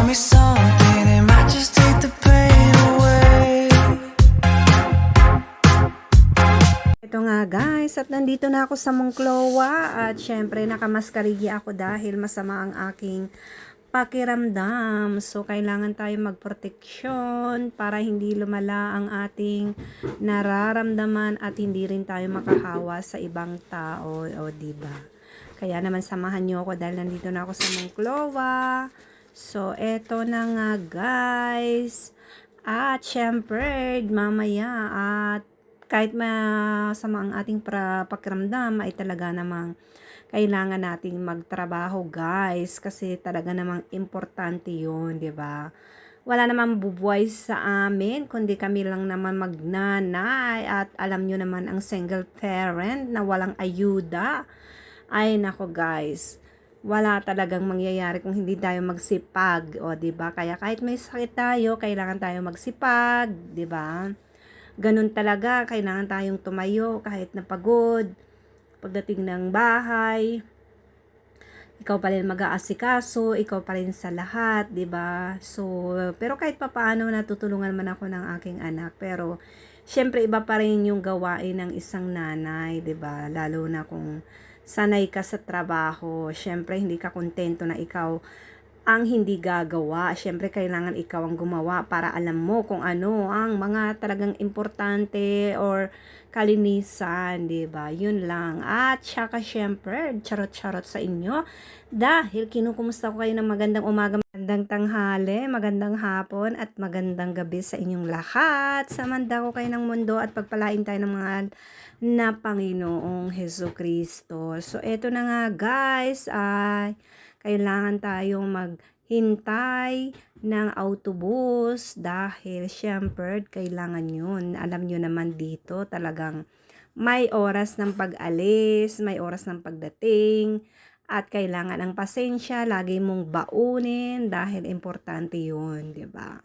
me something, it might just take the pain away. Ito nga guys, at nandito na ako sa Monclova at syempre nakamaskarigi ako dahil masama ang aking pakiramdam. So kailangan tayo magproteksyon para hindi lumala ang ating nararamdaman at hindi rin tayo makahawa sa ibang tao, o diba? Kaya naman samahan niyo ako dahil nandito na ako sa Monclova. So eto na nga guys. At syempre mamaya at kahit masama ang ating pakiramdam ay talaga namang kailangan nating magtrabaho guys kasi talaga namang importante yun, di ba? Wala namang bubuhay sa amin kundi kami lang naman magnanay at alam nyo naman ang single parent na walang ayuda. Ay nako guys, wala talagang mangyayari kung hindi tayo magsipag, o di ba? Kaya kahit may sakit tayo, kailangan tayo magsipag, di ba? Ganun talaga, kailangan tayong tumayo kahit napagod. Pagdating ng bahay, ikaw pa rin mag-aasikaso, ikaw pa rin sa lahat, 'di ba? So, pero kahit papaano natutulungan man ako ng aking anak, pero syempre iba pa rin yung gawain ng isang nanay, 'di ba? Lalo na kung sanay ka sa trabaho, syempre hindi ka kontento na ikaw ang hindi gagawa. Syempre, kailangan ikaw ang gumawa para alam mo kung ano ang mga talagang importante or kalinisan, diba? Yun lang. At saka, syempre, charot-charot sa inyo. Dahil kinukumusta ko kayo ng magandang umaga, magandang tanghali, magandang hapon, at magandang gabi sa inyong lahat. Samanda ko kayo ng mundo at pagpalain tayo ng mga na Panginoong Hesukristo. So, eto na nga guys, ay kailangan tayong maghintay ng autobus dahil syempre kailangan yun. Alam nyo naman dito talagang may oras ng pag-alis, may oras ng pagdating at kailangan ang pasensya, lagi mong baunin dahil importante yun, di ba?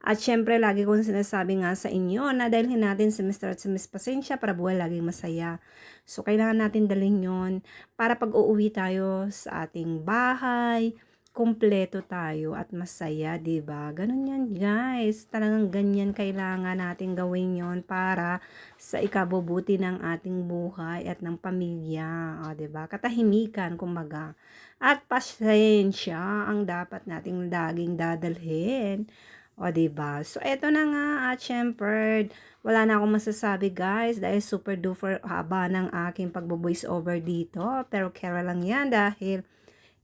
At syempre, lagi kong sinasabi nga sa inyo na dalhin natin si Mr. at si Miss Pasensya para buhay laging masaya. So, kailangan natin dalhin yon para pag uuwi tayo sa ating bahay, kumpleto tayo at masaya, diba? Ganun yan, guys. Talagang ganyan kailangan natin gawin yon para sa ikabubuti ng ating buhay at ng pamilya. O, diba? Katahimikan, kumbaga. At pasensya ang dapat nating laging dadalhin. O, diba? So, eto na nga at syempre, wala na akong masasabi guys dahil super duper haba ng aking pagbo-voice over dito. Pero kera lang yan dahil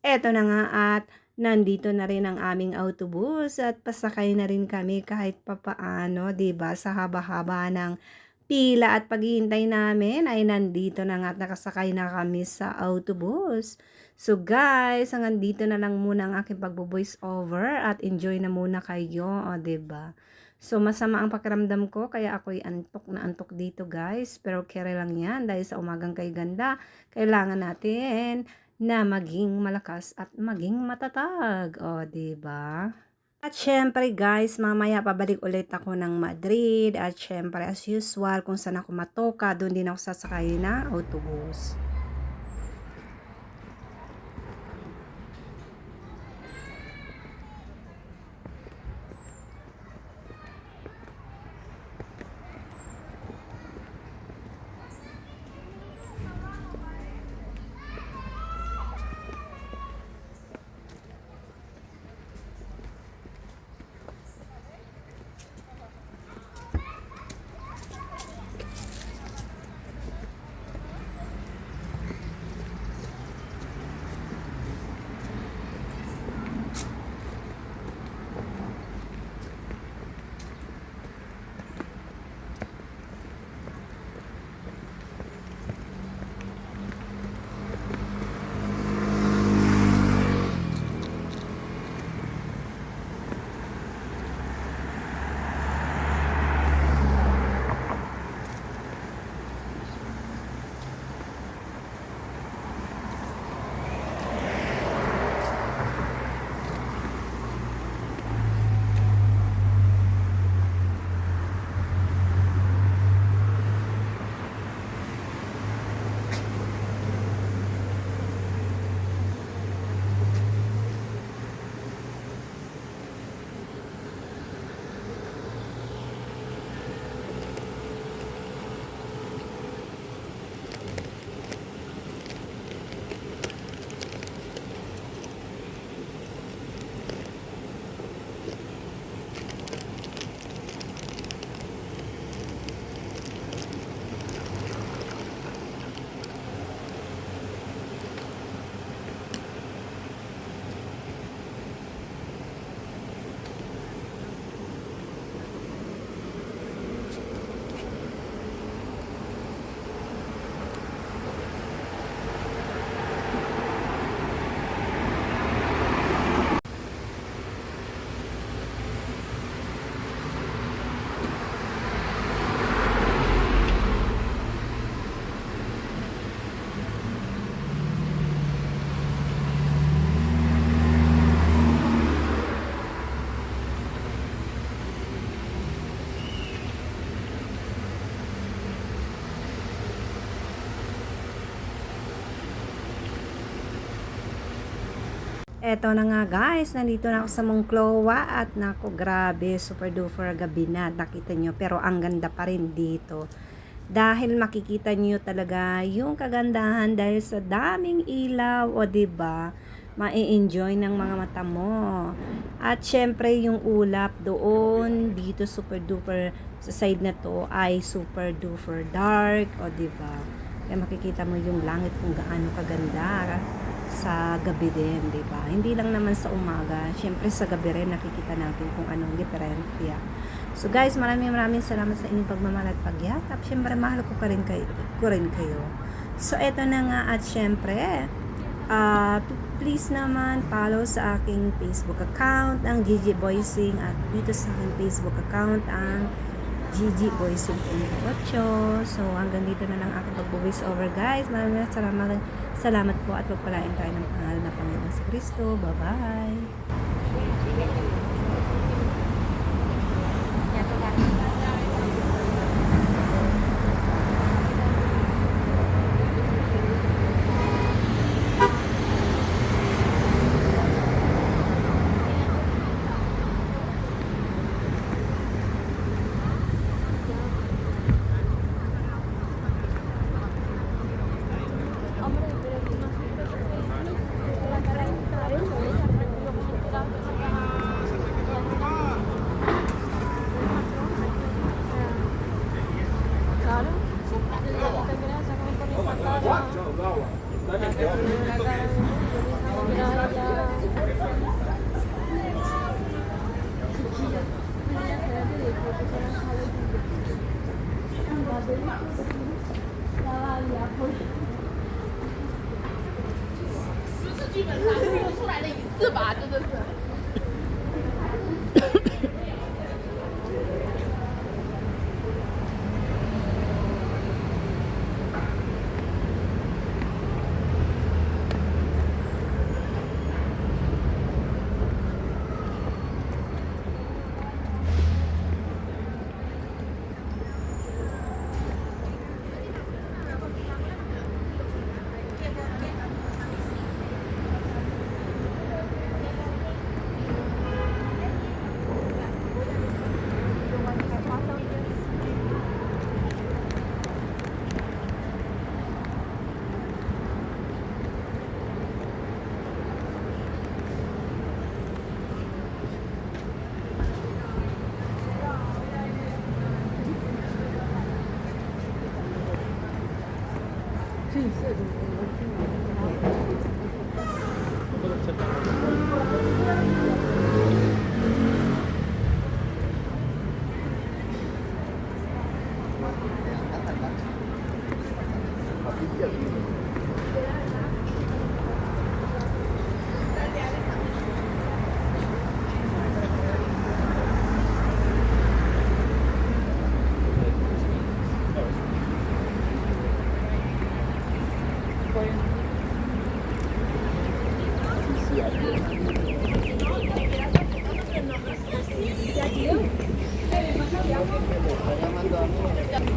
eto na nga at nandito na rin ang aming autobus at pasakay na rin kami kahit papaano, diba? Sa haba-haba ng pila at paghihintay namin ay nandito na nga at nakasakay na kami sa autobus. So guys, hanggang dito na lang muna ang aking pagbo-voice over at enjoy na muna kayo, o diba? So masama ang pakiramdam ko kaya ako'y antok na antok dito guys. Pero kere lang yan dahil sa umagang kay ganda, kailangan natin na maging malakas at maging matatag, o diba? At syempre guys, mamaya pabalik ulit ako ng Madrid at syempre as usual kung saan ako matoka, doon din ako sasakay na autobus. Eto na nga guys, nandito na ako sa Monclova at nako grabe, super duper gabi na, nakita nyo, pero ang ganda pa rin dito. Dahil makikita nyo talaga yung kagandahan dahil sa daming ilaw, o diba, ma-enjoy ng mga mata mo. At syempre yung ulap doon, dito super duper, sa side na to ay super duper dark, o diba. Kaya makikita mo yung langit kung gaano kaganda sa gabi din, di ba? Hindi lang naman sa umaga, syempre sa gabi rin nakikita natin kung anong diferensya. So guys, maraming salamat sa inyong pagmamahal at pagyakap. Syempre mahal ko rin kayo. So eto na nga, at syempre please naman follow sa aking Facebook account ang Gigi Voicing, at dito sa aking Facebook account ang Gigi Voicing 8. So hanggang dito na lang aking pag-voice over guys. Maraming salamat po at pagpalain tayo ng pangalan na Panginoon sa Kristo. Bye-bye!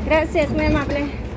Gracias, muy amable.